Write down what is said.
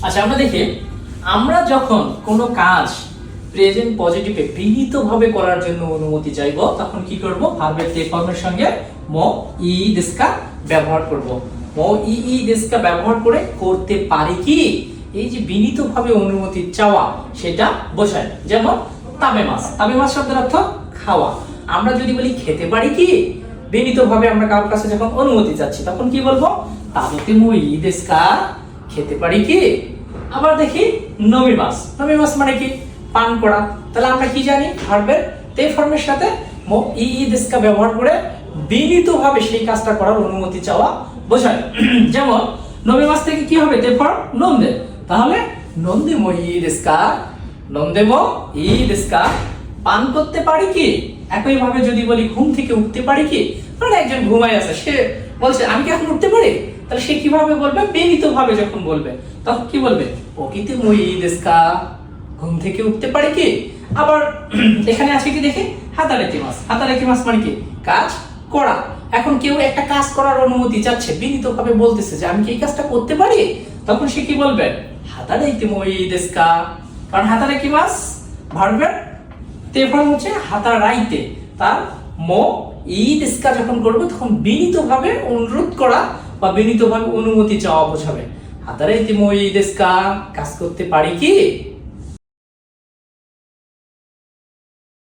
আচ্ছা, আমরা দেখি আমরা যখন কোনো কাজ প্রেজেন্ট পজিটিভে বিনীতভাবে করার জন্য অনুমতি চাইব তখন কি করব? ভার্বের তে ফর্মের সঙ্গে মো ই দেস্কা ব্যবহার করব। মো ই দেস্কা ব্যবহার করে করতে পারি কি, এই যে বিনীতভাবে অনুমতি চাওয়া সেটা বোঝায়। যেমন তাবেমাস, তাবেমাস শব্দের অর্থ খাওয়া। আমরা যদি বলি খেতে পারি কি, বিনীতভাবে আমরা কারোর কাছে যখন অনুমতি চাচ্ছি তখন কি বলবো? তাবেতে মো ই দেস্কা, খেতে পারি কি। আবার দেখি নমিমাস, নমিমাস মানে কি? পান করা। তাহলে আমরা কি জানি? ভার্বের তে ফর্মের সাথে মো ই দেস্কা ব্যবহার করে বিনীতভাবে সেই কাজটা করার অনুমতি চাওয়া বোঝায়। যেমন নমিমাস থেকে কি হবে? তে ফর্ম নন্দে। তাহলে নন্দে মো ই দেস্কা, নন্দে মো ই দেস্কা, পান করতে পারি কি। একই ভাবে যদি বলি ঘুম থেকে উঠতে পারি কি, মানে একজন ঘুমায় আছে, সে বলছে আমি কি এখন উঠতে পারি, তাহলে সে কিভাবে বলবে? বিনীতভাবে যখন বলবে তখন কি বলবে? ওকিতে মই দেস্কা, ঘুম থেকে উঠতে পারি কি। আবার এখানে আছে কি দেখি, হাতারেকি মাস, হাতারেকি মাস মানে কি? কাজ করা। এখন কেউ একটা কাজ করার অনুমতি চাচ্ছে, বিনীতভাবে বলতেছে যে আমি কি এই কাজটা করতে পারি, তখন সে কি বলবে? হাতারেকি মই দেস্কা। কারণ হাতারেকি মাস ভার্বের তে ফর্ম হচ্ছে হাতারাইতে, তার মো ই দেস্কা যখন করবে তখন বিনীতভাবে অনুরোধ করা বা বিনীতভাবে অনুমতি চাওয়া বোঝাবে। হাতারাইতে মো ই দেস্কা, কাজ করতে পারি কি।